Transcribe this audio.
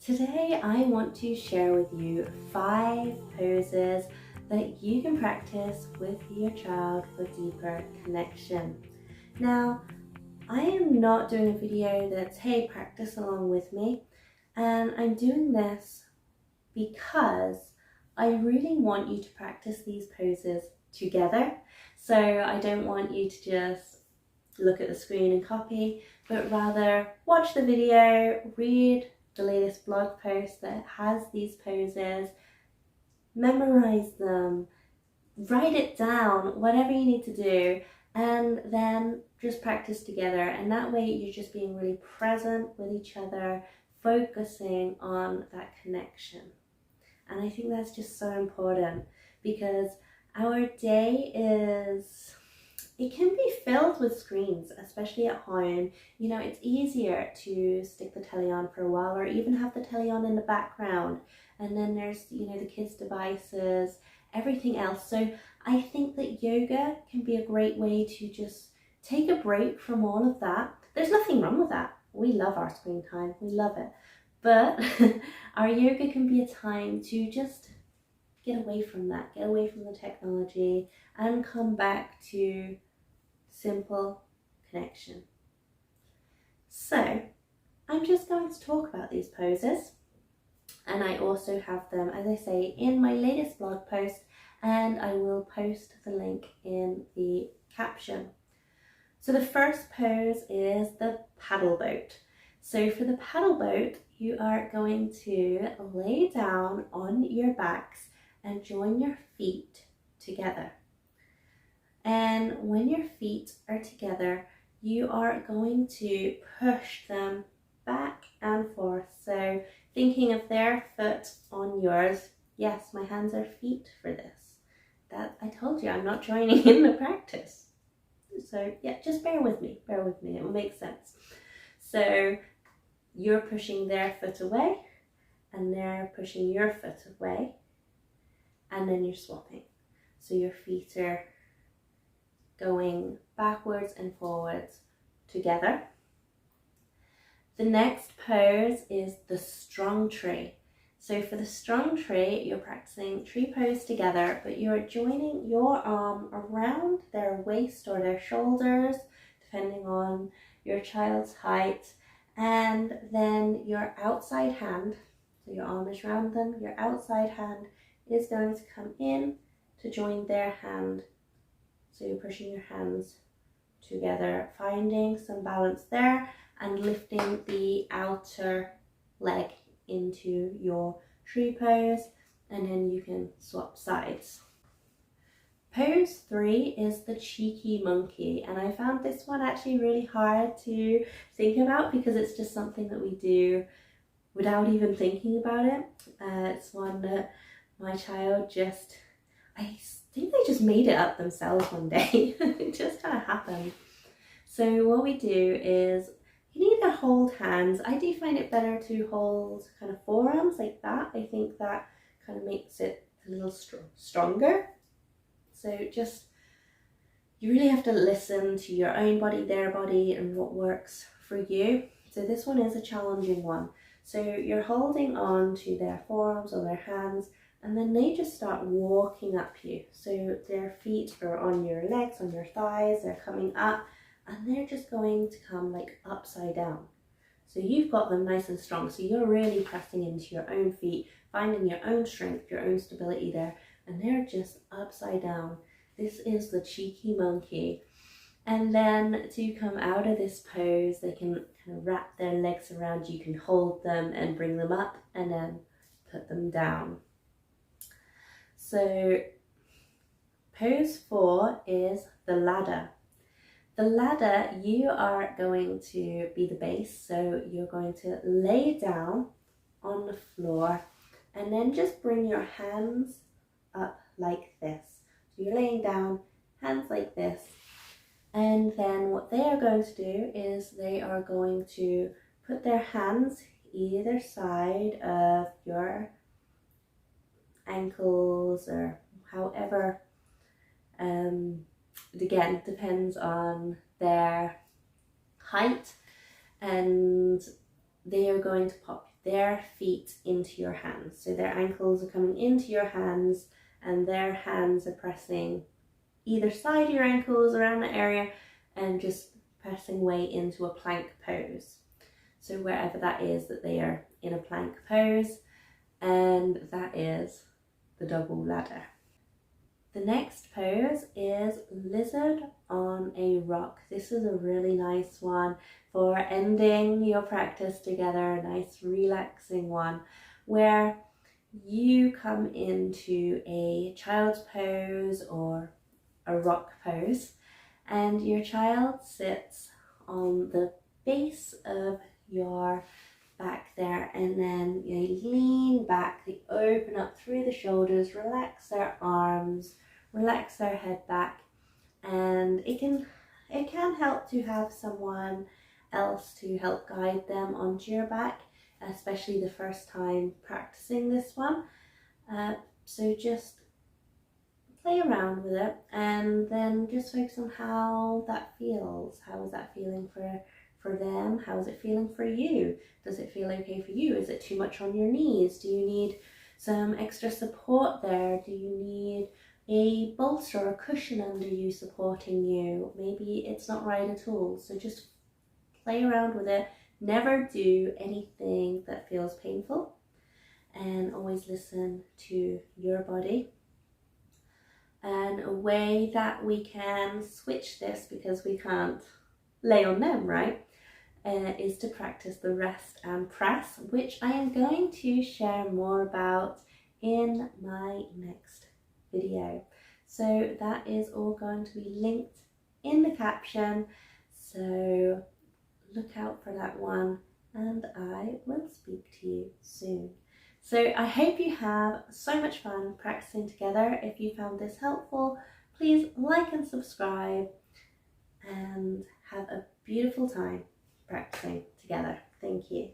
Today I want to share with you 5 poses that you can practice with your child for deeper connection. Now, I am not doing a video that's, hey, practice along with me, and I'm doing this because I really want you to practice these poses together. So I don't want you to just look at the screen and copy, but rather watch the video, read the latest blog post that has these poses, memorize them, write it down, whatever you need to do, and then just practice together. And that way you're just being really present with each other, focusing on that connection. And I think that's just so important because our day it can be filled with screens, especially at home. You know, it's easier to stick the telly on for a while or even have the telly on in the background. And then there's, the kids' devices, everything else. So I think that yoga can be a great way to just take a break from all of that. There's nothing wrong with that. We love our screen time, we love it. But our yoga can be a time to just get away from that, get away from the technology and come back to simple connection. So I'm just going to talk about these poses, and I also have them, as I say, in my latest blog post, and I will post the link in the caption. So the first pose is the paddle boat. So for the paddle boat, you are going to lay down on your backs and join your feet together. And when your feet are together, you are going to push them back and forth. So thinking of their foot on yours. Yes, my hands are feet for this. That I told you, I'm not joining in the practice. So yeah, just bear with me, it will make sense. So you're pushing their foot away and they're pushing your foot away, and then you're swapping. So your feet are going backwards and forwards together. The next pose is the strong tree. So for the strong tree, you're practicing tree pose together, but you're joining your arm around their waist or their shoulders, depending on your child's height. And then your outside hand, so your arm is around them, your outside hand is going to come in to join their hand. So you're pushing your hands together, finding some balance there and lifting the outer leg into your tree pose, and then you can swap sides. Pose 3 is the cheeky monkey, and I found this one actually really hard to think about because it's just something that we do without even thinking about it. It's one that my child I think they just made it up themselves one day. It just kind of happened. So what we do is you can either hold hands. I do find it better to hold kind of forearms like that. I think that kind of makes it a little stronger. So you really have to listen to your own body, their body, and what works for you. So this one is a challenging one. So you're holding on to their forearms or their hands, and then they just start walking up you. So their feet are on your legs, on your thighs, they're coming up, and they're just going to come like upside down. So you've got them nice and strong. So you're really pressing into your own feet, finding your own strength, your own stability there, and they're just upside down. This is the cheeky monkey. And then to come out of this pose, they can kind of wrap their legs around you. You can hold them and bring them up and then put them down. So pose 4 is the ladder. The ladder, you are going to be the base. So you're going to lay down on the floor and then just bring your hands up like this. So you're laying down, hands like this. And then what they are going to do is they are going to put their hands either side of your ankles or however. Again, depends on their height, and they are going to pop their feet into your hands. So their ankles are coming into your hands and their hands are pressing either side of your ankles around the area and just pressing away into a plank pose. So wherever that is, that they are in a plank pose, and that is the double ladder. The next pose is lizard on a rock. This is a really nice one for ending your practice together, a nice relaxing one where you come into a child's pose or a rock pose, and your child sits on the base of your back there, and then you lean back, they open up through the shoulders, relax their arms, relax their head back, and it can help to have someone else to help guide them onto your back, especially the first time practicing this one. So just play around with it and then just focus on how that feels. How is that feeling for them? How is it feeling for you? Does it feel okay for you? Is it too much on your knees? Do you need some extra support there? Do you need a bolster or a cushion under you supporting you? Maybe it's not right at all. So just play around with it. Never do anything that feels painful, and always listen to your body. And a way that we can switch this, because we can't lay on them, right, is to practice the rest and press, which I am going to share more about in my next video. So that is all going to be linked in the caption, so look out for that one, and I will speak to you soon. So I hope you have so much fun practicing together. If you found this helpful, please like and subscribe, and have a beautiful time practicing together. Thank you.